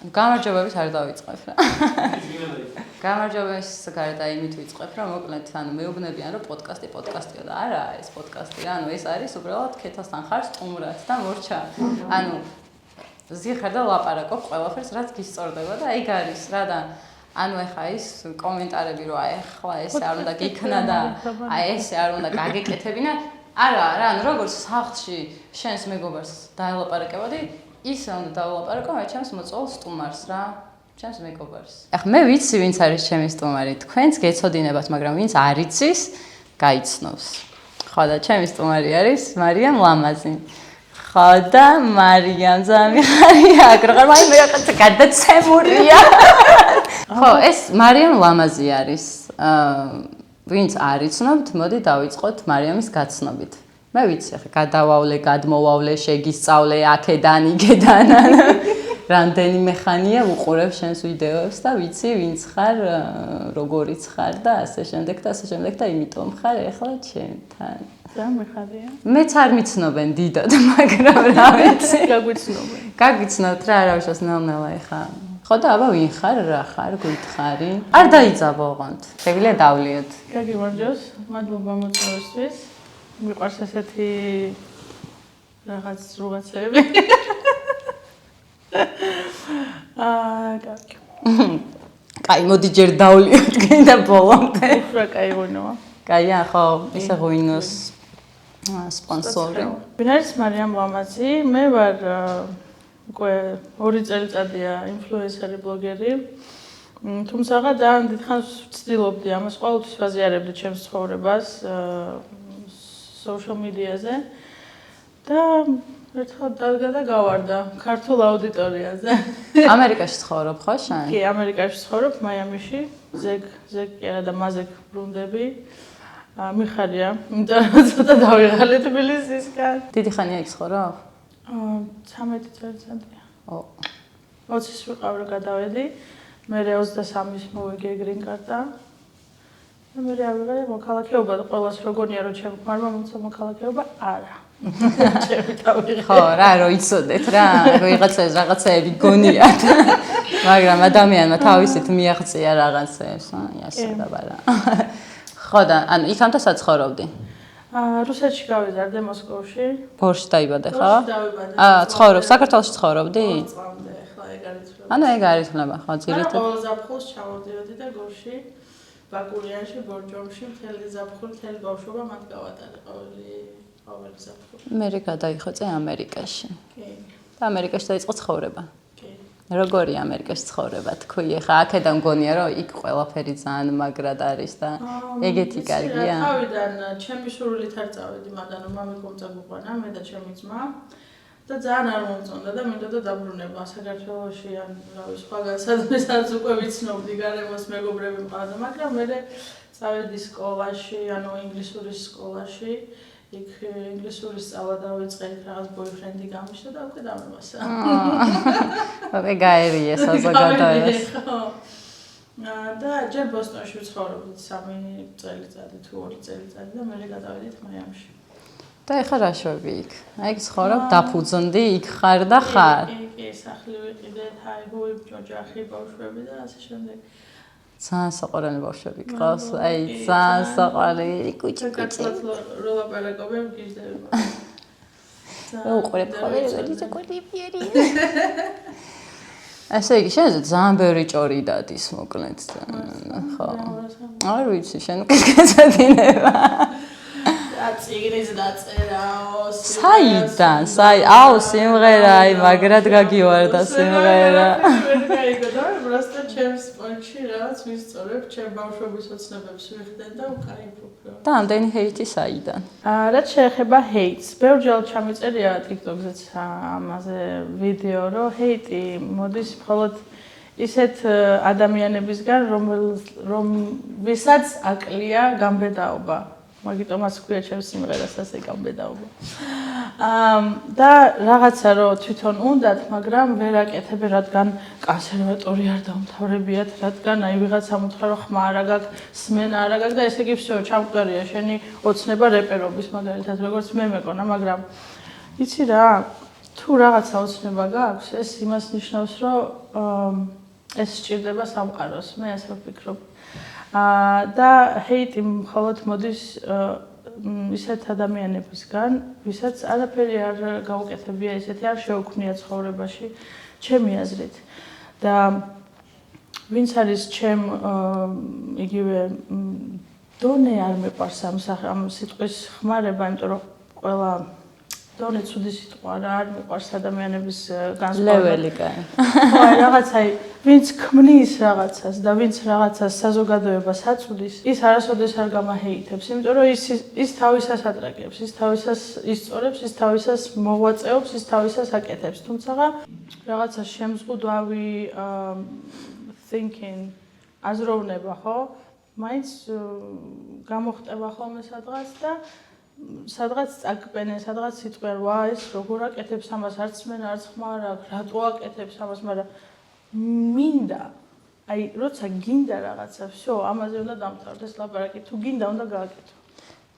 გამარჯვებების არ დავიწყებ რა. გამარჯვებების გარდა იმით ვიწყებ, რომ მოკლედ ანუ მეუბნებიან, რომ პოდკასტია და არა ეს პოდკასტია, ანუ ეს არის უბრალოდ ქეთასთან ხარ სტუმრად და მორჩა. ანუ ზიხარ და ლაპარაკობ ყველაფერს, რაც გისწორდება და ეგ არის რა და ანუ ეხა ის კომენტარები რომ აი ახლა ესე არ უნდა გიქნა და აი ესე არ უნდა გაგეკეთებინა. არა, ანუ როგორც სახლში შენს მეგობარს დაელაპარაკებოდი, ისე უნდა დაველაპარაკო მე ჩემს მოწვეულ სტუმარს რა, ჩემს მეგობარს. ახლა მე ვიცი ვინც არის ჩემი სტუმარი, თქვენც გეცოდინებათ, მაგრამ ვინც არ იცის, გაიცნობს. ხო და ჩემი სტუმარი არის მარიამ ლამაზი. ხო და მარიამ ზამიხარია, როგორ მაინც მე რაღაცა გადაცემულია. ხო, ეს მარიამ ლამაზი არის. ვინც არ იცნობთ, მოდი დავიწყოთ მარიამის გაცნობით. მე ვიცი, ახლა გადავავლე, გადმოვავლე, შეგისწავლე, აქედან, იქედან. რამდენიმე ხანია ვუყურებ შენს ვიდეოებს და ვიცი, ვინც ხარ, როგორიც ხარ და ასე შემდეგ და იმიტომ ხარ ახლა ჩემთან. გამიხარია. მეც არ მიცნობენ დიდად, მაგრამ რა ვიცი. გაგვიცნობენ. გაგვიცნობთ რა, რა ვიშოს ნელ-ნელა ეხა. ხო და აბა ვინ ხარ, რა ხარ, გითხარი? არ დაიძაბო ოღონდ. შეგვიძლია დავლიოთ. გაგიმარჯოს, მადლობა მოწვევისთვის. მიყვარს ესეთი რაღაცები. კარგი. კაი, მოდი ჯერ დავლიოთ კიდე ბოლომდე. უფრო კაი ღვინოა. კაია, ხო, ისე ღვინოს სპონსორი. ვინ არის მარიამ ლამაზი? მე ვარ უკვე 2 წელიწადია ინფლუენსერი, ბლოგერი. თუმცა ძალიან დიდხანს ვცდილობდი ამას, ყოველთვის ვაზიარებდი ჩემს ცხოვრებას social media-ზე და ერთხელ დადგა და გავარდა ქართულ აუდიტორიაზე. ამერიკაში ცხოვრობ ხო შენ? კი, ამერიკაში ცხოვრობ, მაიამიში. ზეგ კი არა და მაზეგ ბრუნდები. მიხარია, იმიტომ რომ ცოტა დავიღალე თბილისისგან. დიდი ხანია იქ ცხოვრობ? 13 წელიწადია. 20-ის ვიყავ რა გადავედი. მე 23-ის მოვიგე green card-და. და მე ავიღე მოქალაქეობა და ყველას როგორია რომ ჩემ ქმარმა მომცა მოქალაქეობა? არა. ჩემი თავი. ხო, რა რო იცოდეთ რა, რაღაცეები გონიათ. მაგრამ ადამიანმა თავისით მიაღწია რაღაცებს, ასე და ბარა. ხო და ანუ იქამდე საცხოვრობდი? რუსეთში გავიზარდე მოსკოვში. ბორში დაიბადე ხო? ბორში დავიბადე. ცხოვრობ, საქართველოში ცხოვრობდი? წამდე, ახლა ეგ არის ცვლილება. ანუ ეგ არის ცვლილება, ხო, ძირითადად. ყოველ ზაფხულს ჩავდიოდი და გორში, ბაკურიანში, ბორჯომში, მთელი ზაფხული, მთელი ბავშვობა მათ გავატარე ყოველი ზაფხული. მე გადაიხოცე ამერიკაში. კი. და ამერიკაში დაიწყო ცხოვრება. კი. როგორია ამერიკაში ცხოვრება? თქვი, ხა აქედან მგონია რომ იქ ყველაფერი ძალიან მაგრად არის და ეგეთი კარგია. თავიდან ჩემი სურვილით არ წავედი, მაგრამ მამიკომცა გვიყვანა, მე და ჩემი ძმა და ძალიან არ მომწონდა და მინდოდა დაბრუნება საქართველოში ან რავი სხვა განსაზღვრებსაც უკვე ვიცნობდი, გარემოს მეგობრები მყავდა, მაგრამ მე წავედი სკოლაში, ანუ ინგლისურის სკოლაში. იქ ინგლისურის სწავლა დავიწყე, რაღაც ბოიფრენდი გამიშვა და უკვე დამემასა. ოკეი, გაერია საზოგადოებას. და ჯერ ბოსტონში ვცხოვრობდი 3 წელიწადი თუ 2 წელიწადი და მე გადავედით მაიამში. და ეხლა რა შვები იქ? აი ცხოვრობ, დაფუძნდი, იქ ხარ და ხარ. კი, სახლი ვიყიდეთ, აიგო, ოჯახი, ბავშვები და ასე შემდეგ. ძალიან საყვარელი ბავშვები გყავს, აი ძალიან საყვარელი კუჭი. რო ლაპარაკობენ გიჟდები. უყურებ ხოლმე როგორი საკუთიფიერი. ასე იგი შენზე ძალიან ბევრი ჭორი დადის მოკლედ. ხო. არ ვიცი, შენ უკვე გეცოდინება. ციგნის დაწერაო. საიდან? აუ სიმღერა, აი მაგრად გაგივარდა სიმღერა. просто ჩემს სპონჩი რაღაც ვისწორებ, ჩემ ბავშვობის ოცნებებს ვიხდენ და უკაიფობ. და ამდენი ჰეიტი საიდან? რაც შეეხება ჰეიტს, ბევრჯერ ჩამიწერია TikTok-ზეც ამაზე ვიდეო, რომ ჰეიტი მოდის მხოლოდ ისეთ ადამიანებისგან, რომელსაც აკლია გამბედაობა. მაგიტომაც ქვია ჩემს სიმღერას ასე გამბედაობა. და რაღაცა რომ თვითონ უნდათ, მაგრამ ვერ აკეთებენ, რადგან კონსერვატორი არ დამთავრებიათ, რადგან აი ვიღაცა მოთხრა რომ ხმა არა გაქვს, სმენა არა გაქვს და ესე იგი всё, ჩამკვდარია შენი ოცნება რეპერობის მაგალითად, როგორც მე მეკონა, მაგრამ იცი რა, თუ რაღაცა ოცნება გაქვს, ეს იმას ნიშნავს, რომ ეს სჭირდება სამყაროს, მე ასე ვფიქრობ. და ჰეიტი მხოლოდ მოდის ისეთ ადამიანებისგან, ვისაც არაფერი არ გაუკეთებია, ისეთი არ შეუქმნია ცხოვრებაში, ჩემი აზრით. და ვინც არის ჩემ იგივე დონე არ მეყვარს ამ სიტყვის ხმარება, იმიტომ რომ ყველა დონე ცუდი სიტყვა არ მეყვარს ადამიანების განსხვავება. ლეველი კაი. ხო, რაღაცა ვინც ქმნის რაღაცას და ვინც რაღაცას საზოგადოებას აწვდის, ის არასოდეს არ გამაჰეიტებს, იმიტომ რომ ის თავისას ადრაკებს, ის თავისას ისწორებს, ის თავისას მოღვაწეობს, ის თავისას აკეთებს. თუმცა რაღაცა შემზღუდვავი thinking აზროვნება, ხო? მაინც გამოხტება ხოლმე სადღაც და სადღაც წაგკბენენ, სადღაც სიტყვიან, ვა ეს როგორ აკეთებს ამას, არც მენ არც ხმარ აქვს, რატო აკეთებს ამას, მაგრამ მინდა, აი, როცა გინდა რაღაცა, всё, ამაზე უნდა დამთავრდეს ლაპარაკი, თუ გინდა, უნდა გააკეთო.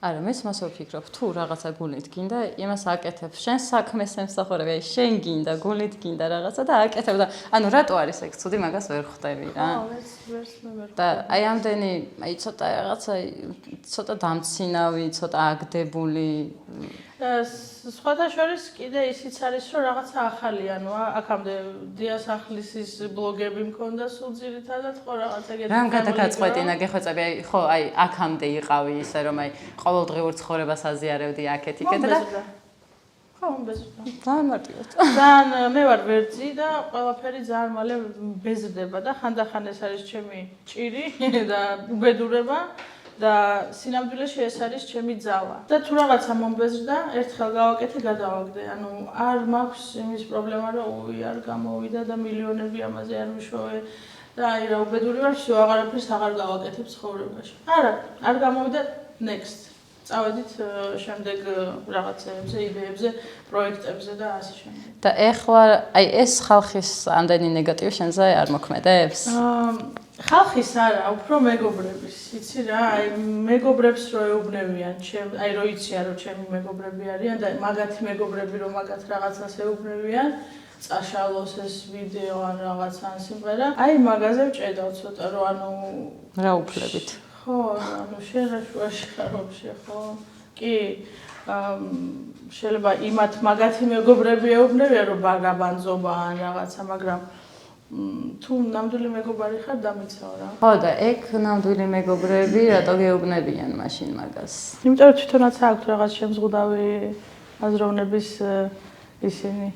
არა, მე მასე ვფიქრობ, თუ რაღაცა გულით გინდა, იმას აკეთებ. შენ საქმეს ემსახურები, აი, შენ გინდა, გულით გინდა რაღაცა და აკეთებ და ანუ რატო არის ეგ ცუდი, მაგას ვერ ხვდები რა. ხო, ვერც მე ვერ. და აი ამდენი, აი ცოტა რაღაცა, ცოტა დამცინავი, ცოტა აგდებული. სხვათა შორის კიდე ისიც არის, რომ რაღაცა ახალი, ანუ აქამდე დიასახლისის ბლოგები მქონდა სულ ძირითადად, ხო რაღაცა ეგეთი. რამ გადაგაწყვეტინა გეხვეწები, აი ხო, აი აქამდე იყავი ისე რომ აი ყოველდღიურ ცხოვრებას აზიარებდი აქეთ-იქეთ და ხო, ბეზრდა. ძალიან მარტივად. ძალიან მე ვარ ვერძი და ყველაფერი ძალიან მალე ბეზრდება და ხანდახან ეს არის ჩემი ჭირი და უბედურება. და სინამდვილეში ეს არის ჩემი ძალა. და თუ რაღაცა მომბეზრდა, ერთხელ გავაკეთე, გადავაგდე. ანუ არ მაქვს იმის პრობლემა, რომ უი არ გამოვიდა და მილიონები ამაზე არ მიშვევე და აი რა უბედური ვარ, всё, აღარაფერს აღარ გავაკეთებ ცხოვრებაში. არა, არ გამოვიდა, next. წავედით შემდეგ რაღაცეებზე, იდეებზე, პროექტებზე და ასე შემდეგ. და ეხლა აი ეს ხალხის ამდენი ნეგატივი შენზე არ მოქმედებს? ხალხის არა, უფრო მეგობრების. იცი რა, აი მეგობრებს რო ეუბნებიან, აი რო იციან რომ ჩემი მეგობრები არიან და მაგათი მეგობრები რომ მაგათ რაღაცას ეუბნებიან, წაშალოს ეს ვიდეო ან რაღაცა ან სიმღერა, აი მაგაზე ვჭედავ ცოტა რომ ანუ რა უფლებით? ხო, ანუ შენ რა შუაში ხარ ვაფშე, ხო? კი, შეიძლება იმათ მაგათი მეგობრები ეუბნებიან რომ ბაგაბანძობა ან რაღაცა, მაგრამ თუ ნამდვილი მეგობარი ხარ, დამიცავ რა. ხო და ეგ ნამდვილი მეგობრები რატო გეუბნებიან მაშინ მაგას? იმიტომ რომ თვითონაც აქვს რაღაც შემზღუდავი აზროვნების ისინი.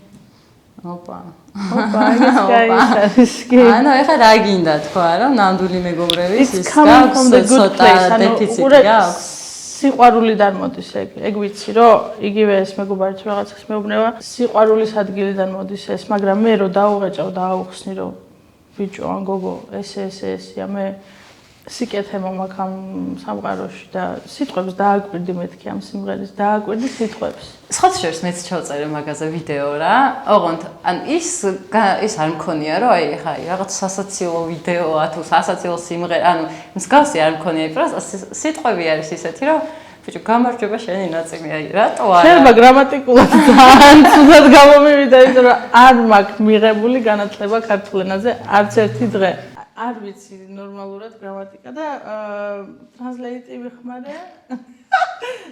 ოპა. ოპა, ეს გაიხარის კი. ანუ ეხლა რა გინდა თქვა, რომ ნამდვილი მეგობრების ის გაქვს ცოტა დეფიციტი გაქვს? სიყვარულიდან მოდის ეგ. ეგ ვიცი, რომ იგივე ეს მეგობარი თუ რაღაცას მეუბნება, სიყვარულის ადგილიდან მოდის ეს, მაგრამ მე რო დაუღეჭავ და აუხსნი, რომ ბიჭო, ან გოგო, ესეა, მე სიკეთე მომაქვს ამ სამყაროში და სიტყვებს დააკვირდი მეთქი ამ სიმღერის, დააკვირდი სიტყვებს. სხვათა შორის მეც ჩავწერე მაგაზე ვიდეო რა. ოღონდ ან ის არ მქონია, რომ აი ხა რაღაც სასაცილო ვიდეოა თუ სასაცილო სიმღერა, ანუ მსგავსი არ მქონია, просто სიტყვები არის ისეთი, რომ ბიჭო, გამარჯობა შენი ნაწილი, აი რატო არა? შეიძლება გრამატიკულად ძალიან ცუდად გამომივიდა, იმიტომ რომ არ მაქვს მიღებული განათლება ქართულ ენაზე არც ერთი დღე. არ ვიცი ნორმალურად გრამატიკა და ტრანსლეიტი ვიხმარე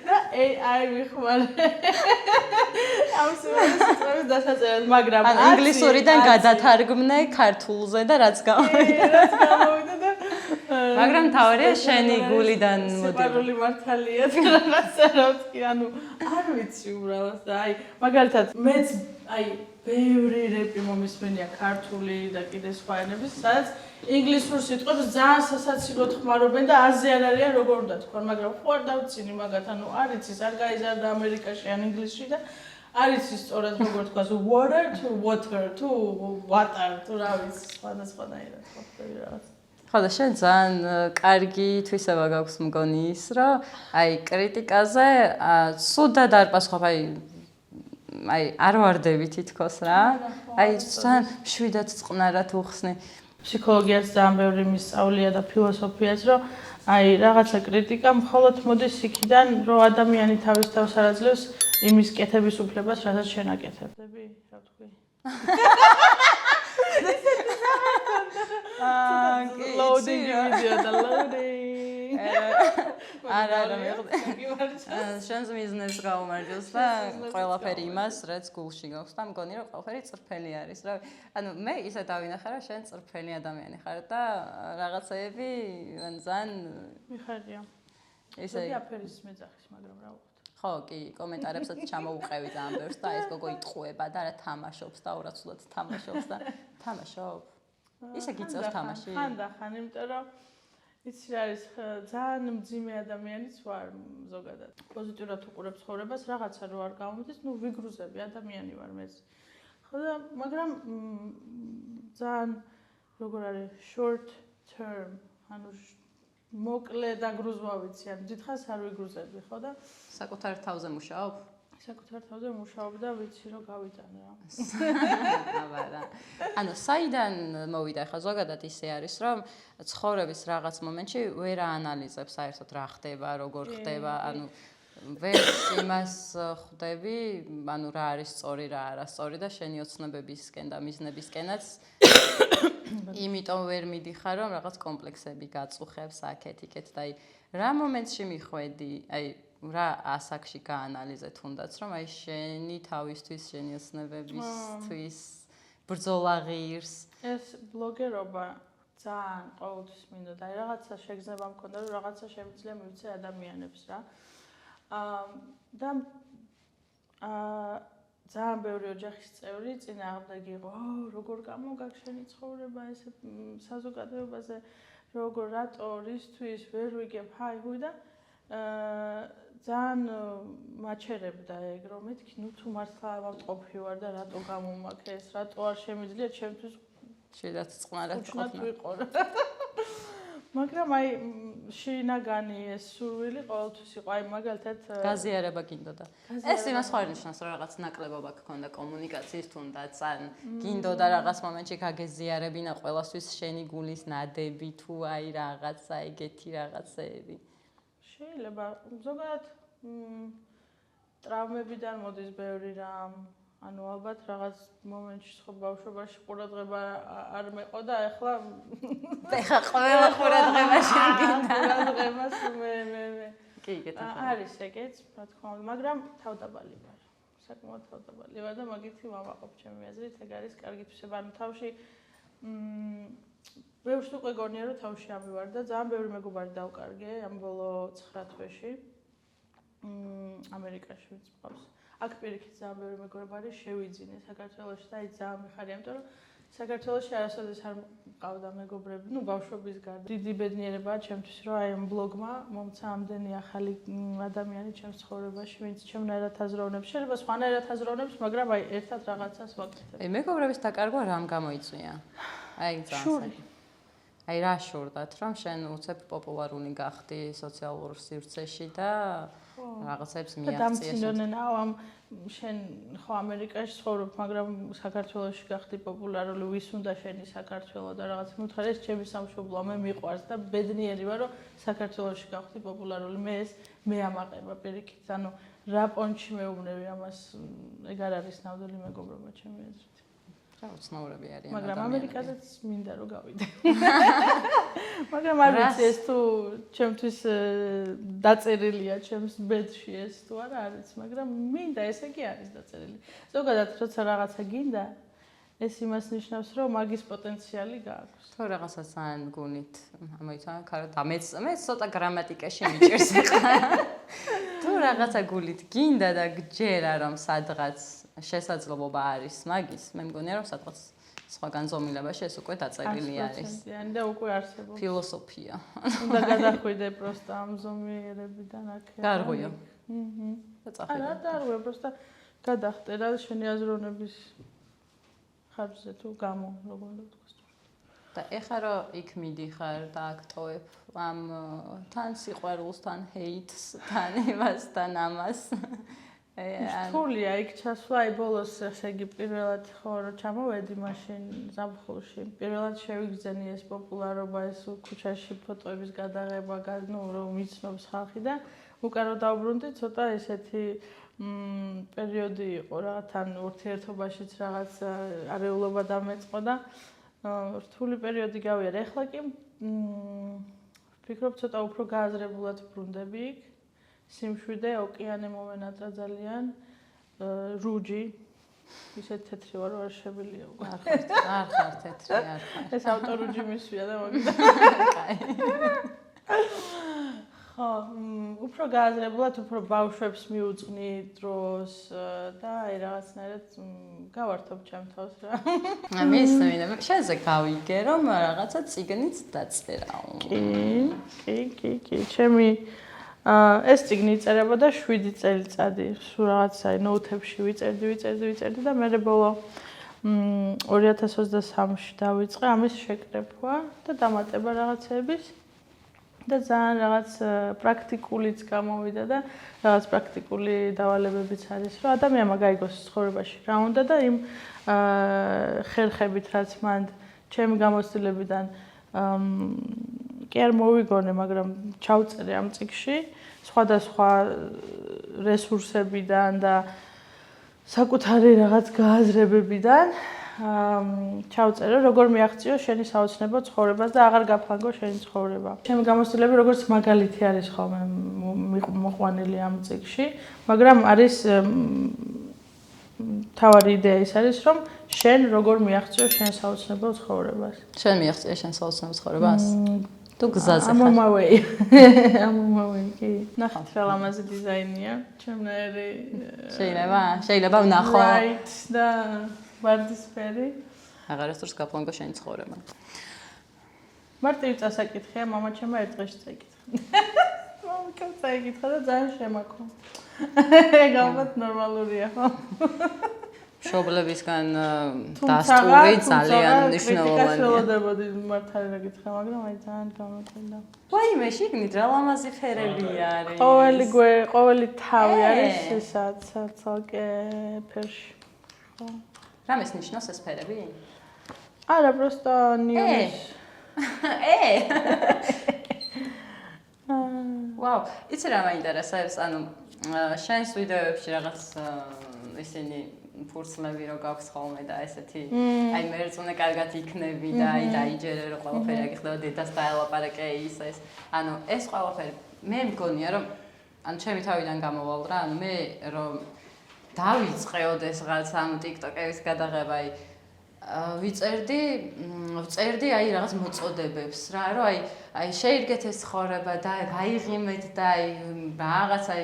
და AI ვიხმარე. ამ სიმღერის დასაწერად, მაგრამ ინგლისურიდან გადათარგმნე ქართულზე და რაც გამოვიდა და მაგრამ თავარია შენი გულიდან მოდი. სიყვარული მართალია და რაღაცა რა ვთქი, ანუ არ ვიცი უბრალოდ და აი მაგალითად მეც აი ბევრი რეპი მომისმენია ქართული და კიდე სხვა ენების, სადაც ინგლისურ სიტყვებს ძალიან სასაცილოდ ხმარობენ და არზე არ არიან როგორ უნდა თქვა, მაგრამ ხო არ დავწინი მაგათ, ანუ არ იცის, არ გაიზარდა ამერიკაში ან ინგლისში და არ იცის სწორად როგორ თქვა, water to water to water თუ რა ვიცი, სხვადასხვანაირად ხდება რაღაც. ხო და შენ ძალიან კარგი თვისება გაქვს მგონი ის, რომ აი კრიტიკაზე სუდად არ პასუხობ, აი არ ვარდები თითქოს რა. აი ძალიან შვიდად წყნარად უხსნი. ფსიქოლოგიაც ძალიან ბევრი მისწავლია და ფილოსოფიაც, რომ აი რაღაცა კრიტიკა მხოლოდ მოდის იქიდან, რომ ადამიანი თავის თავს არ აძლევს იმის კეთების უფლებას, რასაც შენ აკეთებდები, რა ვთქვი? Loading video და loading. არა შენს მიზნებს გაუმარჯოს და ყველაფერი იმას, რაც გულში გაქვს და მგონი რომ ყველაფერი წრფელი არის, რა. ანუ მე ისე დავინახე რომ შენ წრფელი ადამიანი ხარ და რაღაცეები ძალიან მიხარია. ესე აფერის მეძახის, მაგრამ რა ვუხოთ. ხო, კი, კომენტარებსაც ჩამოუყევი ძალიან ბევრს და ეს გოგო იტყუება და რა თამაშობს და ურაცულად თამაშობს და თამაშობ. ისე გიწევს თამაში? ხან, იმიტომ რომ იცი რა არის ძალიან მძიმე ადამიანიც ვარ ზოგადად. პოზიტიურად უყურებ ცხოვრებას, რაღაცა რო არ გამოდის, ნუ ვიგრუზები ადამიანი ვარ მეც. ხო და მაგრამ ძალიან როგორ არის short term, ანუ მოკლე და გრუზვა ვიცი, ანუ დიდხანს არ ვიგრუზები, ხო და საკუთარ თავზე მუშაობ? საკუთარ თავზე მუშაობ და ვიცი რომ გავიტანე რა. აბარა. ანუ საიდან მოვიდა ხა ზოგადად ისე არის რომ ცხოვრების რაღაც მომენტში ვერ აანალიზებ საერთოდ რა ხდება, როგორ ხდება, ანუ ვერ იმას ხვდები, ანუ რა არის სწორი, რა არასწორი და შენი ოცნებებისკენ და მიზნებისკენაც იმიტომ ვერ მიდიხარ რომ რაღაც კომპლექსები გაწუხებს აქეთ-იქეთ და აი რა მომენტში მიხვედი, აი რა ასაკში გაანალიზე თუნდაც რომ აი შენი თავისთვის, შენი ოცნებებისთვის ბრძოლა ღირს. ეს ბლოგერობა ძალიან ყოველთვის მინდოდა, აი რაღაცა შეგრძნება მქონდა რომ რაღაცა შემიძლია მივიცე ადამიანებს რა. და ძალიან ბევრი ოჯახის წევრი წინააღმდეგ იყო, როგორ გამოგაგ შენი ცხოვრება ესე საზოგადოებაზე, როგორ რატო რისთვის ვერ ვიგებ, ჰაი ჰუი და ძალიან მაჩერებდა ეგ რომ მეთქი ნუ თუ მართლა ავამყოფი ვარ და რატო გამომაქ ეს, რატო არ შემიძლია ჩემთვის შედაც წყნარად ყოფნა. მაგრამ აი შინაგანი ეს სურვილი ყოველთვის იყო, აი მაგალითად გაზიარება გინდოდა. ეს იმას ხო არ ნიშნავს რომ რაღაც ნაკლებობა გქონდა კომუნიკაციის თუნდაც ან გინდოდა რაღაც მომენტში გაგეზიარებინა ყველასთვის შენი გულის ნადები თუ აი რაღაცა ეგეთი რაღაცეები. შეიძლება ზოგადად ტრავმებიდან მოდის ბევრი რამ, ანუ ალბათ რაღაც მომენტში ხო ბავშვობაში ყურადღება არ მეყო და ეხლა ყველა ყურადღებაში გინდა. ყურადღებას მე კი, გეტყვი. არის ეგეც, რა თქმა უნდა, მაგრამ თავდაბალი ვარ. საკმაოდ თავდაბალი ვარ და მაგითი ვამაყობ ჩემი აზრით, ეგ არის კარგი თვისება. ანუ თავში ბევრს უკვე გონია რომ თავში ამივარ და ძალიან ბევრი მეგობარი დავკარგე ამ ბოლო 9 თვეში. ამერიკაში ვიც მყავს. აქ პირიქით ძალიან ბევრი მეგობარი შევიძინე საქართველოში და აი ძალიან მიხარია, იმიტომ რომ საქართველოში არასოდეს არ მყავდა მეგობრები, ნუ ბავშვობის გარდა. დიდი ბედნიერებაა ჩემთვის, რომ აი ამ ბლოგმა მომცა ამდენი ახალი ადამიანი ჩემს ცხოვრებაში, ვინც ჩემნაირად აზროვნებს. შეიძლება სხვანაირად აზროვნებს, მაგრამ აი ერთად რაღაცას ვაკეთებ. აი მეგობრების დაკარგვა რამ გამოიწვია? აი ძალიან. აი რა შურდათ, რომ შენ უცებ პოპულარული გახდი სოციალურ სივრცეში და რაღაცებს მიაღწიეს. დამცინონენაო ამ შენ ხო ამერიკაში ცხოვრობ, მაგრამ საქართველოში გახდი პოპულარული, ვის უნდა შენი საქართველო და რაღაც მითხარ ეს ჩემი სამშობლოა, მე მიყვარს და ბედნიერი ვარ, რომ საქართველოში გახდი პოპულარული. მე ამაყება პირიქით, ანუ რა პონჩი მეუბნები ამას, ეგ არ არის ნამდვილი მეგობრობა ჩემი აზრით. უცნაურები არიან ადამიანები. მაგრამ ამერიკაზეც მინდა რომ გავიდე. მაგრამ არ ვიცი ეს თუ ჩემთვის დაწერილია ჩემს ბედში ეს თუ არა არის, მაგრამ მინდა ესე კი არის დაწერილი. ზოგადად როცა რაღაცა გინდა ეს იმას ნიშნავს რომ მაგის პოტენციალი გააქვს. თუ რაღაცა ძალიან გუნით ამოიცა ხარ და მეც ცოტა გრამატიკაში მიჭირს ახლა. თუ რაღაცა გულით გინდა და გჯერა რომ სადღაც შესაძლებლობა არის მაგის, მე მგონია რომ სადღაც სხვა განზომილებაში ეს უკვე დაწერილი არის. და უკვე არსებობს. ფილოსოფია. უნდა გადახვიდე პროსტა ამ ზომიერებიდან აქ. გარღვია. არა, დარღვია, პროსტა გადახტე რა შენი აზროვნების ხარჯზე თუ გამო, როგორ უნდა ვთქვა. და ეხლა რომ იქ მიდიხარ და აქტოებ ამ თან სიყვარულს, თან ჰეიტს, თან იმასთან ამას. რთულია იქ ჩასვლა, აი ბოლოს ესე იგი პირველად ხო რომ ჩამოვედი მაშინ ზამთრში. პირველად შევიგზენი ეს პოპულარობა, ეს ქუჩაში ფოტოების გადაღება, ნუ რომ მიცნობს ხალხი და უკან რომ დავბრუნდი, ცოტა ესეთი პერიოდი იყო რა, თან ურთიერთობაშიც რაღაც არეულობა დამეწყო და რთული პერიოდი გავიარე. ეხლა კი ვფიქრობ ცოტა უფრო გააზრებულად ბრუნდები იქ. სიმშვიდე, ოკეანე მომენატრა ძალიან, რუჯი. ისეთ თეთრი ვარ, არ შებილია უკვე. არ ხარ თეთრი, არ ხარ. ეს ავტორუჯი მისვია და მოგდა. ხო, უფრო გააზრებულად, უფრო ბავშვებს მიუძღნი დროს და აი რაღაცნაირად გავართობ ჩემ თავს რა. მისმინე, შენზე გავიგე რომ რაღაცა წიგნიც დაწერაო. კი. ჩემი ეს წიგნი იწერებოდა 7 წელიწადი. სულ რაღაცა ნოუთებში ვიწერდი და მე ბოლო 2023-ში დავიწყე ამის შეკრება და დამატება რაღაცების. და ძალიან რაღაც პრაქტიკულიც გამოვიდა და რაღაც პრაქტიკული დავალებებიც არის, რომ ადამიანმა გაიგოს ცხოვრებაში რა უნდა და იმ ხერხებით, რაც მან ჩემი გამოცდილებიდან კი არ მოვიგონე, მაგრამ ჩავწერე ამ წიგნში სხვადასხვა რესურსებიდან და საკუთარი რაღაც გააზრებებიდან ჩავწერე, როგორ მიაღწიო შენი საოცნებო ცხოვრებას და აღარ გაფანგო შენი ცხოვრება. ჩემი გამოცდილება როგორც მაგალითი არის ხოლმე მოყვანილი ამ წიგნში, მაგრამ არის თავარი იდეა ის არის, რომ შენ როგორ მიაღწიო შენ საოცნებო ცხოვრებას. შენ მიაღწია შენ საოცნებო ცხოვრებას? თუ გზაზე ხარ. ამომავე, კი. ნახეთ რა ლამაზი დიზაინია, ჩემნაირი. შეიძლება ვნახო. Right და ვარდისფერი. აღარასდროს გაფლანგო შენი ცხოვრება. მარტივი წასაკითხია, მამა ჩემმა ერთ დღეში წაიკითხა. მამაკამ წაიკითხა და ძალიან შემაქო. ეგ ალბათ ნორმალურია, ხო? მშობლებისგან დასტური ძალიან მნიშვნელოვანია. კრიტიკას ველოდებოდი მართალი რა გითხრა, მაგრამ აი ძალიან გამოდენდა. ვაიმე, შიგნით რა ლამაზი ფერები არის. ყოველი თავი არის ისაც ცალკე ფერში. ხო. რამეს ნიშნავს ეს ფერები? არა, просто ნიუს. ვაუ, იცი რა მაინტერესებს, ანუ შენს ვიდეოებში რაღაც ისინი ფურცლები რო გაქვს ხოლმე და ესეთი აი მერწმუნე კარგად იქნები და აი დაიჯერე რომ ყველაფერი აგიხდება დედას დაელაპარაკე ის ანუ ეს ყველაფერი მე მგონია რომ ანუ ჩემი თავიდან გამოვალ რა ანუ მე რომ დავიწყეოდ ეს რაღაც ამ TikTok-ების გადაღება აი ვწერდი აი რაღაც მოწოდებებს რა რომ აი შეირგეთ ეს ცხოვრება და გაიღიმეთ და აი რაღაც აი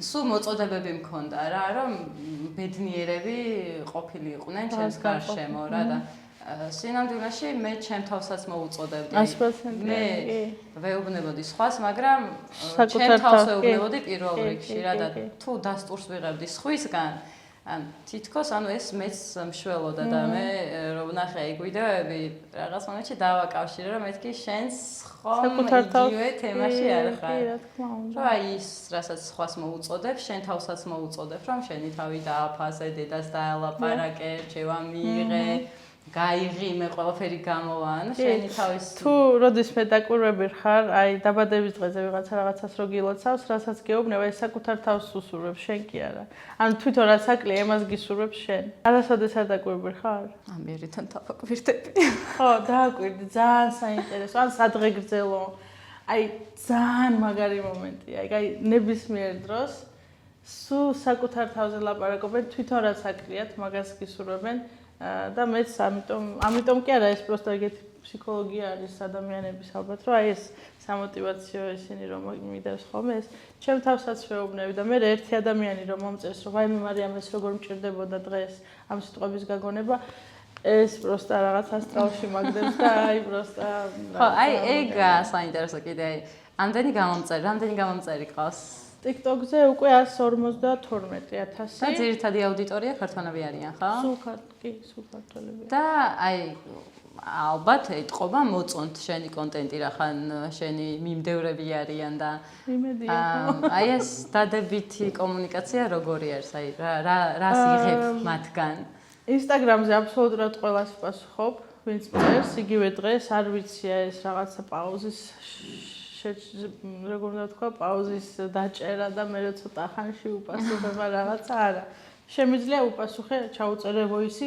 სულ მოწოდებები მქონდა რა რომ ბედნიერები ყოფილიყვნენ ჩემს გარშემო რა და სინამდვილეში მე ჩემ თავსაც მოუწოდებდი მე ვეუბნებოდი სხვას მაგრამ ჩემ თავს ვეუბნებოდი პირველ რიგში რა და თუ დასტურს ვიღებდი სხვისგან ან თითქოს ანუ ეს მეც მშველოდა და მე რომ ვნახე ეგ ვიდეოები რაღაც მომენტში დავაკავშირე რომ მეთქი შენს ხომ იგივე თემაში არ ხარ რომ აი ის რასაც სხვას მოუწოდებ შენ თავსაც მოუწოდებ რომ შენი თავი დააფასე დედას დაელაპარაკე რჩევა მიიღე გაიღიმე ყველაფერი გამოვა ანუ შენი თავის თუ როდისმე დაკვირვები ხარ აი დაბადების დღეზე ვიღაცა რაღაცას რო გილოცავს რასაც გეუბნება ეს საკუთარ თავს უსურვებს შენ კი არა ანუ თვითონ რაც აკლია იმას გისურვებს შენ არასოდეს არ დაკვირვები ხარ ამერიდან დავაკვირდები ხო დააკვირდი ძალიან საინტერესო ან სადღე გრძელო აი ძალიან მაგარი მომენტია აი ნებისმიერ დროს სულ საკუთარ თავზე ლაპარაკობენ თვითონ რაც აკლიათ მაგას გისურვებენ და მეც ამიტომ კი არა ეს პროსტა ეგეთი ფსიქოლოგია არის ადამიანების ალბათ რომ აი ეს სამოტივაციო ისინი რომ მიდევს ხოლმე ეს ჩემ თავსაც ვეუბნები და მე ერთი ადამიანი რომ მომწერს რომ ვაიმე მარიამ ეს როგორ მჭირდებოდა დღეს ამ სიტყვების გაგონება ეს პროსტა რაღაც ასტრალში მაგდებს და აი პროსტა ხო აი ეგ საინტერესო კიდე აი რამდენი გამომწერი ყავს TikTok-ზე უკვე 152,000 და ძირითადი აუდიტორია ქართველები არიან, ხო? სულ ქართველები. და აი ალბათ ეთყობა მოწონთ შენი კონტენტი რა ხან შენი მიმდევრები არიან და იმედია. აი ეს დადებითი კომუნიკაცია როგორი არის? აი რას იღებ მათგან? Instagram-ზე აბსოლუტურად ყველას ვპასუხობ, ვინც წერს იგივე დღეს, არ ვიცია ეს რაღაცა პაუზის როგორ უნდა თქვა, პაუზის დაჭერა და მე ცოტა ხანში უპასუხება რაღაცა არა. შემიძლია უპასუხე, ჩაუწერე ვოისი.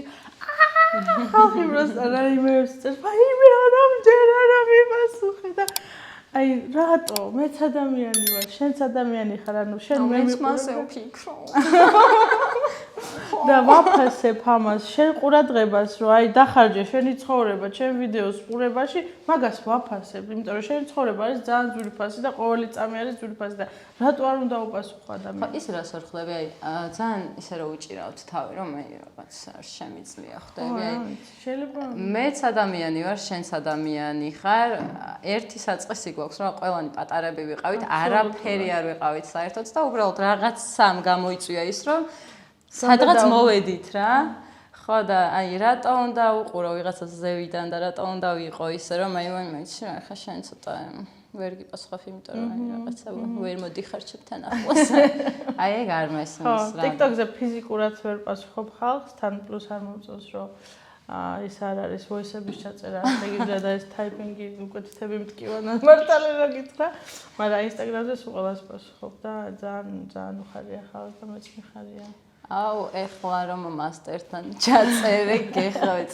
ხალხი просто რაიმეებს წერს, რაიმე არ ამჯერა რა მიპასუხე და აი რატო? მეც ადამიანი ვარ, შენც ადამიანი ხარ, ანუ შენ მე მიფიქრო. და ვაფასებ ამას, შენ ყურადღებას, რომ აი დახარჯე შენი ცხოვრება, ჩემ ვიდეოს ყურებაში, მაგას ვაფასებ, იმიტომ რომ შენი ცხოვრება არის ძალიან ძვირფასი და ყოველი წამი არის ძვირფასი და რატო არ უნდა უპასუხო ადამიანს? ის რას არ ხვდები, აი ძალიან ისე რომ უჭირავთ თავი, რომ აი რაღაც არ შემიძლია ხვდები, აი შეიძლება მეც ადამიანი ვარ, შენც ადამიანი ხარ, ერთი საწყისი გვაქვს, რომ ყველანი პატარები ვიყავით, არაფერი არ ვიყავით საერთოდ და უბრალოდ რაღაცამ გამოიწვია ის, რომ სადღაც მოვედით რა. ხო და აი რატო უნდა უყურო ვიღაცას ზევიდან და რატო უნდა ვიყო ისე რომ აი მეცი რა ხა შენ ცოტა ვერ გიპასუხებ იმიტომ რომ აი რაღაცა ვერ მოდიხარ ჩემთან ახლოს. აი ეგ არ მესმის რა. TikTok-ზე ფიზიკურად ვერ პასუხობ ხალხს, თან პლუს არ მომწონს რომ ის არ არის voice-ების ჩაწერა, მეგიძლია და ეს typing-ი უკვე თითები მткиვა მართალი რა გითხრა, მაგრამ Instagram-ზე სულ ყველას პასუხობ და ძალიან უხარია ხალხი და მეც მიხარია. აუ ეხლა რომ მასტერთან ჩაწერე გეხვეწ.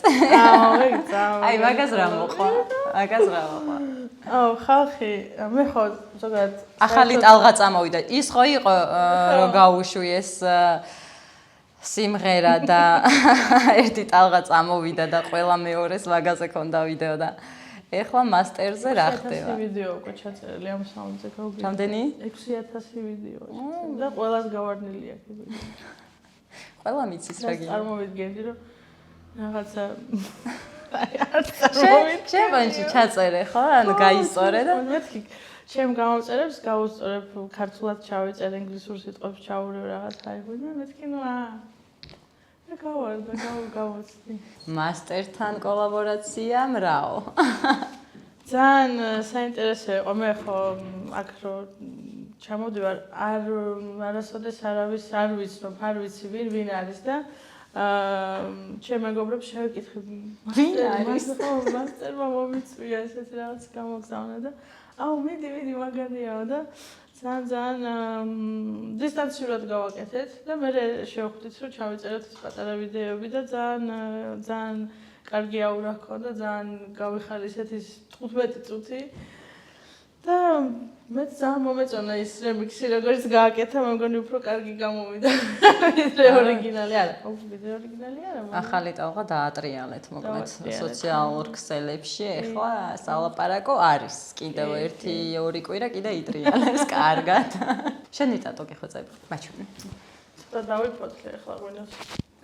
აი მაგას რა მოყვა? მაგას რა მოყვა? აუ ხალხი მე ხო ზოგადად ახალი ტალღა წამოვიდა. ის ხო იყო რომ გაუშვიეს სიმღერა და ერთი ტალღა წამოვიდა და ყველა მეორეს მაგაზე ქონდა ვიდეო და ეხლა მასტერზე რა ხდება? 6000 ვიდეო უკვე ჩაწერილი ამ საუნდზე გავიგე. რამდენი? 6000 ვიდეო და ყველას გავარდნილი აქ ვიდეო. ყველა მიცის რა გინდა. წარმოვიდგენდი რომ რაღაცა არ წარმოვიდგენდი. შევანში ჩაწერე ხო? ანუ გაისწორე და მეთქი ჩემ გამომწერებს გავუსწორებ ქართულად ჩავეწერ ინგლისურ სიტყვებს ჩაურევ რაღაცა აიღო და მეთქი ნუ და გავაცდი. მასტერთან კოლაბორაცია მრაო. ძალიან საინტერესო იყო მე ხო აქ რო ჩამოვდივარ არასოდეს არავის არ ვიცნობ, არ ვიცი ვინ არის და ჩემ მეგობრებს შევეკითხე ვინ არის? მასტერმა მომიწვია ესეთი რაღაც გამოგზავნა და აუ მიდი მაგარიაო და ძალიან დისტანციურად გავაკეთეთ და მე შევხვდით რომ ჩავიწეროთ ეს პატარა ვიდეოები და ძალიან კარგი აურა ჰქონდა, ძალიან გავიხარისეთ ის 15 წუთი და მე ძალიან მომეწონა ის რემიქსი როგორც გააკეთა, მე მგონი უფრო კარგი გამოვიდა ვიდრე ორიგინალი არა, ვიდრე ორიგინალი არა. ახალი ტალღა დაატრიალეთ მოკლედ სოციალურ ქსელებში, ეხლა სალაპარაკო არის. კიდევ 1-2 კვირა კიდე იტრიალებს კარგად. შენ იტატო გეხვეწები, მაჩვენე. ცოტა დავიფოთლე ახლა ღვინოს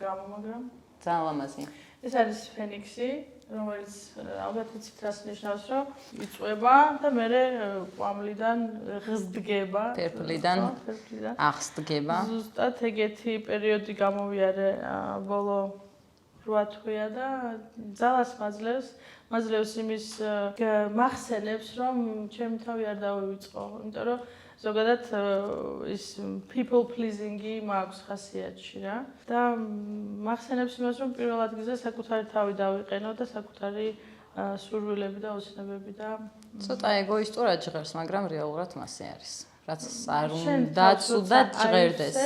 გამო, მაგრამ ძალიან ლამაზი. ეს არის ფენიქსი, რომელიც ალბათ იცით რას ნიშნავს, რომ იწვება და მერე ყვამლიდან ღსდგება, ფერფლიდან აღსდგება. ზუსტად ეგეთი პერიოდი გამოვიარე ბოლო 8 თვეა და ძალას მაძლევს იმის მახსენებს, რომ ჩემი თავი არ დავივიწყო, იმიტომ რომ ზოგადად ის people pleasing-ი მაქვს ხასიათში რა და მახსენებს იმას რომ პირველ ადგილზე საკუთარი თავი დავიყენო და საკუთარი სურვილები და ოცნებები და ცოტა ეგოისტურად ჟღერს, მაგრამ რეალურად მასე არის. რაც არ უნდა ცუდად ჟღერდეს.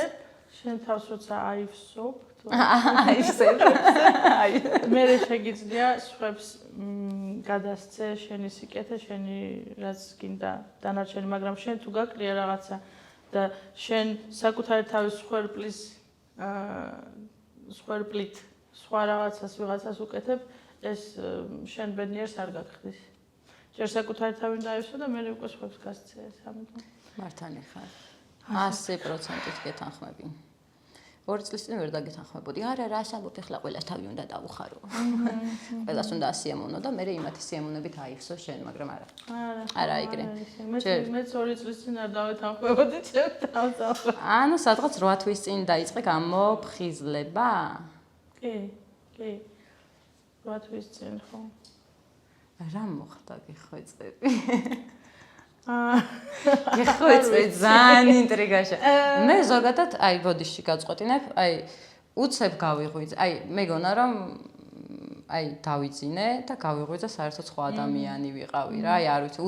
შენ თავს როცა აივსობ მე შეგიძლია სხვებს გადასცე შენი სიკეთე, შენი რაც გინდა დანარჩენი, მაგრამ შენ თუ გაკლია რაღაცა და შენ საკუთარი თავის სხვერპლით სხვა რაღაცას ვიღაცას უკეთებ, ეს შენ ბედნიერს არ გაგხდის. ჯერ საკუთარი თავი უნდა აივსო და მე უკვე სხვებს გასცე ეს ამიტომ. მართალი ხარ. 100%-ით გეთანხმები. 2 წლის წინ ვერ დაგეთანხმებოდი. არა, რა სამბობთ ახლა ყველას თავი უნდა დავუხარო. ყველას უნდა ასიამოვნო და მე იმათი სიამოვნებით აივსო შენ, მაგრამ არა. არა იგრე. მე 2 წლის წინ არ დავეთანხმებოდი ჩემ თავს. ანუ სადღაც 8 თვის წინ დაიწყე გამოფხიზლება? კი. 8 თვის წინ ხო. რა მოხდა გეხვეწები? გეხვეწე ძალიან ინტრიგაშია. მე ზოგადად აი ბოდიში გაწყვეტინებ, აი უცებ გავიღვიძე. აი მეგონა რომ აი დავიძინე და გავიღვიძე საერთოდ სხვა ადამიანი ვიყავი რა, აი არ ვიცი,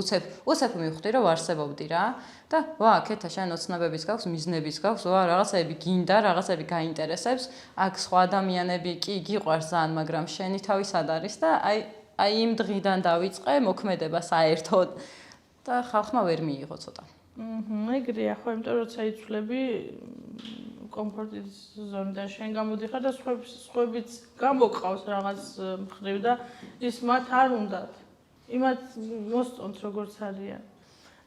უცებ მივხვდი რომ ვარსებობდი რა და ვა, ქეთა შენ ოცნებებიც გაქვს, მიზნებიც გაქვს, ვა, რაღაცები გინდა, რაღაცები გაინტერესებს, აქ სხვა ადამიანები კი გიყვარს ძალიან, მაგრამ შენი თავი სად არის და აი იმ დღიდან დავიწყე მოქმედება საერთოდ და ხალხმა ვერ მიიღო ცოტა. ეგრეა ხო, იმიტომ რომ როცა იცვლები კომფორტის ზონიდან შენ გამოდიხარ და სხვებიც გამოგყავს რაღაც მხრივ და ის მათ არ უნდათ. იმათ მოსწონთ როგორც არიან.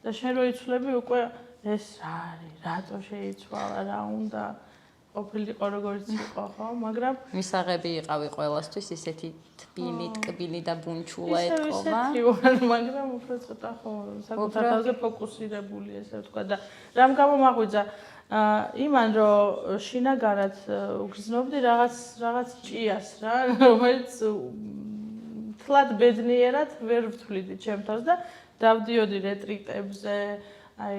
და შენ რო იცვლები უკვე ეს რა არის, რატო შეიცვალა, რა უნდა ყოფილიყო როგორც იყო, ხო? მაგრამ მისაღები იყავი ყველასთვის ისეთი თბილი, ტკბილი და ბუნჩულა ეთქობა. ისეთი ვარ, მაგრამ უფრო ცოტა ხო, საკუთარ თავზე ფოკუსირებული ესე ვთქვა და რამ გამომაღვიძა იმან რომ შინაგანად უგრძნობდი რაღაც ჭიას რა, რომელიც თლად ბედნიერად ვერ ვთვლიდი ჩემ თავს და დავდიოდი რეტრიტებზე, აი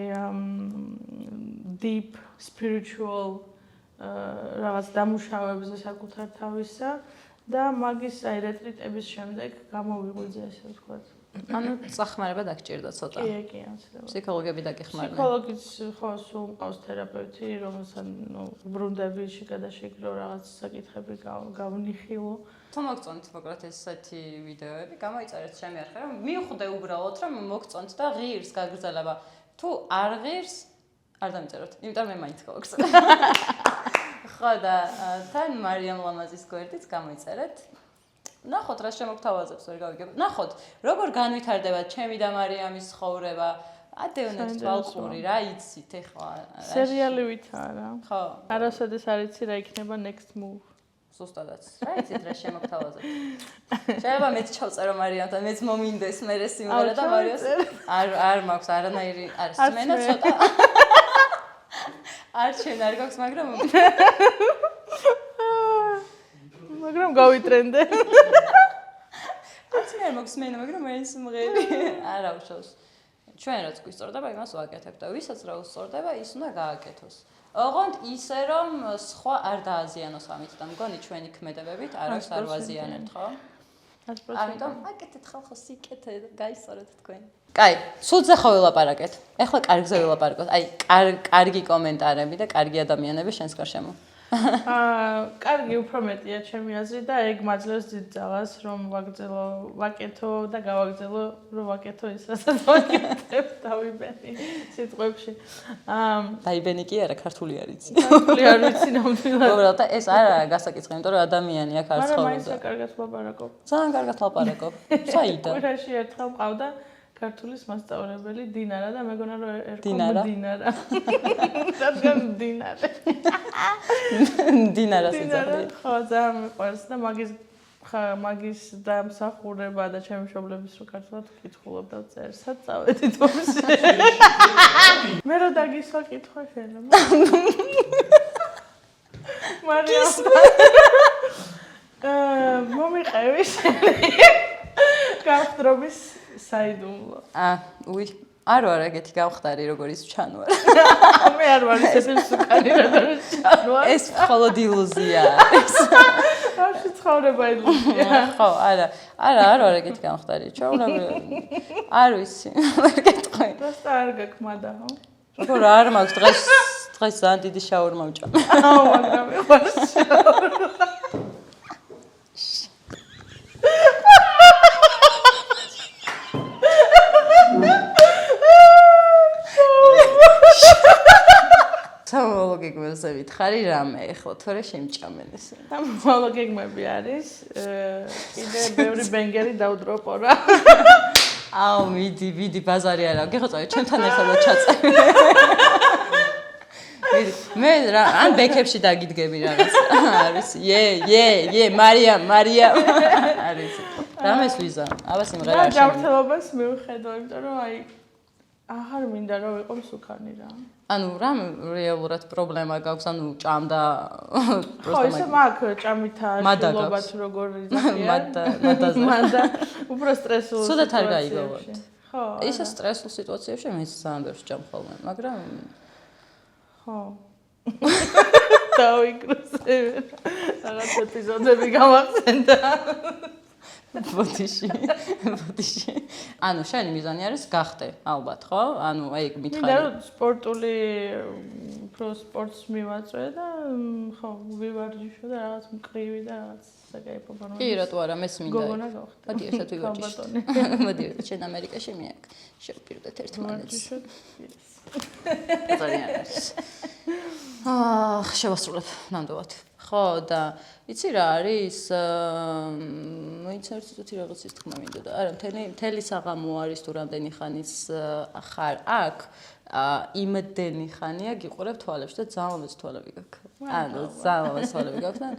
deep spiritual რაღაც დამუშავებზე საკუთარ თავისა და მაგის აი რეტრიტების შემდეგ გამოვიღვიძე ესე ვთქვათ. ანუ წახმარება დაგჭირდა ცოტა. კი, ამცდება. ფსიქოლოგები დაგეხმარნენ. ფსიქოლოგიც ხო სულ მყავს თერაპევტი, რომელსაც ბრუნდები შეგადაშიგრო რაღაც საკითხები გავნიხილო. თუ მოგწონთ მოკლედ ესეთი ვიდეოები, გამოიწერეთ ჩემი არხი, რომ მივხვდე უბრალოდ რომ მოგწონთ და ღირს გაგრძელება. თუ არ ღირს, არ დამიწეროთ, იმიტომ მე მაინც გავაგრძელებ. ხო და თან მარიამ ლამაზის გვერდიც გამოიწერეთ. ნახოთ რა შემოგთავაზებს ვერ გავიგებ. ნახოთ როგორ განვითარდება ჩემი და მარიამის ცხოვრება. ადევნეთ თვალყური რა იცით ეხლა. სერიალი ვითაა რა. ხო. არასოდეს არ იცი რა იქნება next move. ზუსტადაც. რა იცით რა შემოგთავაზებთ. შეიძლება მეც ჩავწერო მარიამთან, მეც მომინდეს მე სიმღერა და მარიამს არ მაქვს არანაირი არის მენა ცოტა. არჩენ არ გაქვს, მაგრამ გავიტრენდე. არც მე არ მაქვს მენა, მაგრამ მე სიმღერი არ ავშავს. ჩვენ რაც გვისწორდება, იმას ვაკეთებ და ვისაც რა უსწორდება, ის უნდა გააკეთოს. ოღონდ ისე რომ სხვა არ დააზიანოს ამით და მგონი ჩვენი ქმედებებით არავის არ ვაზიანებთ, ხო? 100%. ამიტომ აკეთეთ ხალხო სიკეთე გაისწორეთ თქვენ. კაი, სულზე ხო ვილაპარაკეთ. ეხლა კარგზე ვილაპარაკოთ. აი, კარგი კომენტარები და კარგი ადამიანები შენს გარშემო. კარგი უფრო მეტია ჩემი აზრით და ეგ მაძლევს დიდ ძალას რომ ვაკეთო და გავაგრძელო რომ ვაკეთო ის რასაც ვაკეთებ დავიბენი სიტყვებში. დაიბენი კი არა, ქართული არ იცი. ქართული არ ვიცი ნამდვილად. უბრალოდ და ეს არა გასაკითხი, იმიტომ რომ ადამიანი აქ არ ცხოვრობს. მაგრამ მაინც კარგად ლაპარაკობ. ძალიან კარგად ლაპარაკობ. საიდან? კვირაში ერთხელ მყავდა ქართულის მასწავლებელი დინარა და მეგონა რომ ერქვა დინარა. რადგან დინარე. დინარას ეძახდი. ხო, ძალიან მიყვარს და მაგის დამსახურება და ჩემი მშობლების რო ქართულად ვკითხულობ და ვწერს, სად წავედით ომში. მე რო დაგისვა კითხვა შეიძლება. მარიამ. მომიყევი შენი. გამხდრობის საიდუმლო. უი, არ ვარ ეგეთი გამხდარი როგორ ის ჩანვარ. მე არ ვარ ისეთი მსუკანი როგორ ჩანვარ. ეს მხოლოდ ილუზია არის. არც ცხოვრება ილუზია. ხო, არა ვარ ეგეთი გამხდარი. ჩვეულებრივ არ ვიცი, ვერ გეტყვი. просто არ გაქმადა, ხო? როგორ არ მაქვს დღეს ძალიან დიდი შაურმა ვჭამ. მაგრამ მიყვარს შაურმა. სამომავლო გეგმებზე ვითხარი რამე ეხლა თორე შემჭამენ ესე. სამომავლო გეგმები არის კიდე ბევრი ბენგერი დაუდროპო რა. აუ მიდი ბაზარი არა. გეხოცავი ჩემთან ერთად ჩაწე. მე რა ან ბექებში დაგიდგები რაღაც. არის ე მარიამ არის. რამეს ვიზა? აბა სიმღერა არ შემიძლია. ჯანმრთელობას მივხედო, იმიტომ რომ აი აღარ მინდა რომ ვიყო მსუქანი რა. ანუ რამ რეალურად პრობლემა გაქვს, ანუ ჭამდა ხო, ისე მაგ ჭამითა შილობა თუ როგორ იზახია. მანდა უფრო სტრესულ სიტუაციებში. სულაც არ გაიგოვოთ. ხო. ისე სტრესულ სიტუაციებში მე ძალიან ბევრს ჭამ ხოლმე, მაგრამ ხო. დავიკრუსე. რაღაც ეპიზოდები გამახსენდა. ბოდიში. ანუ შენი მიზანი არის გახდე, ალბათ, ხო? ანუ აი მითხარი. მინდა რომ სპორტული უფრო სპორტს მივაწვე და ხო, ვივარჯიშო და რაღაც მკრივი და რაღაც საკაიფო ფორმები. კი, რატო არა, მეც მინდა. გოგონა გავხდე. მოდი ერთად ვივარჯიშოთ. მოდი ერთად შენ ამერიკაში მიაკ. შევპირდეთ ერთმანეთს. ძალიან არის. შევასრულებ ნამდვილად. ხო და იცი რა არის? მოიცავს ცოტა რაღაცის თქმა მინდოდა. არა, მთელი საღამო არის თუ რამდენი ხანის ხარ აქ. იმდენი ხანია გიყურებ თვალებს და ძალიან ლამაზი თვალები გაქვს. ანუ ძალიან ლამაზი თვალები გაქვს და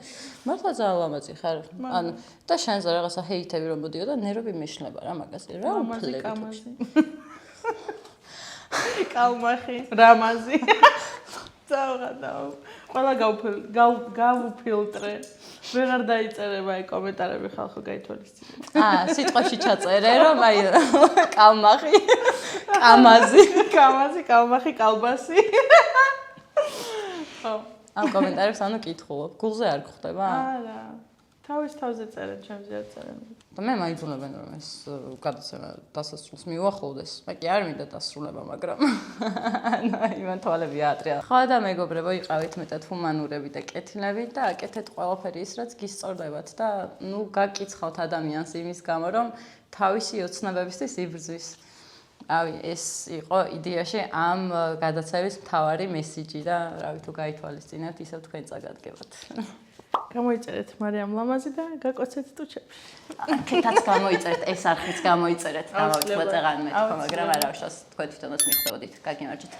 მართლა ძალიან ლამაზი ხარ. ანუ და შენზე რაღაცა ჰეითები რომ მოდიოდა, ნერვები მეშლება რა მაგაზე. რა უფლები. კალმახი, რამაზი. წავღადაო. ყველა გავუფილტრე. ვეღარ დაიწერება აი კომენტარები ხალხო გაითვალისწინეთ. სიტყვაში ჩაწერე რომ აი კალმახი, კამაზი, კალმახი, კალბასი. ხო. ამ კომენტარებს ანუ კითხულობ. გულზე არ გხვდება? არა. თავის თავზე წერენ, ჩემზე არ წერენ. და მე მაიძულებენ რომ ეს გადაცემა დასასრულს მიუახლოვდეს. მე კი არ მინდა დასრულება, მაგრამ აი მან თვალები აატრია. ხო და მეგობრებო, იყავით მეტად ჰუმანურები და კეთილები და აკეთეთ ყველაფერი ის, რაც გისწორდებათ და ნუ გაკიცხავთ ადამიანს იმის გამო, რომ თავისი ოცნებებისთვის იბრძვის. ავი ეს იყო იდეაში ამ გადაცემის მთავარი მესიჯი და რავი თუ გაითვალისწინებთ, ისევ თქვენ წაგადგებათ. გამოიწერეთ მარიამ ლამაზი და გაკოცეთ ტუჩებში. კეთაც გამოიწერეთ, ეს არხიც გამოიწერეთ, დავაკვირდეთ აღარ მეთქვა, მაგრამ არა ვშას თქვენ თვითონაც მიხვდებოდით. გაგიმარჯვეთ.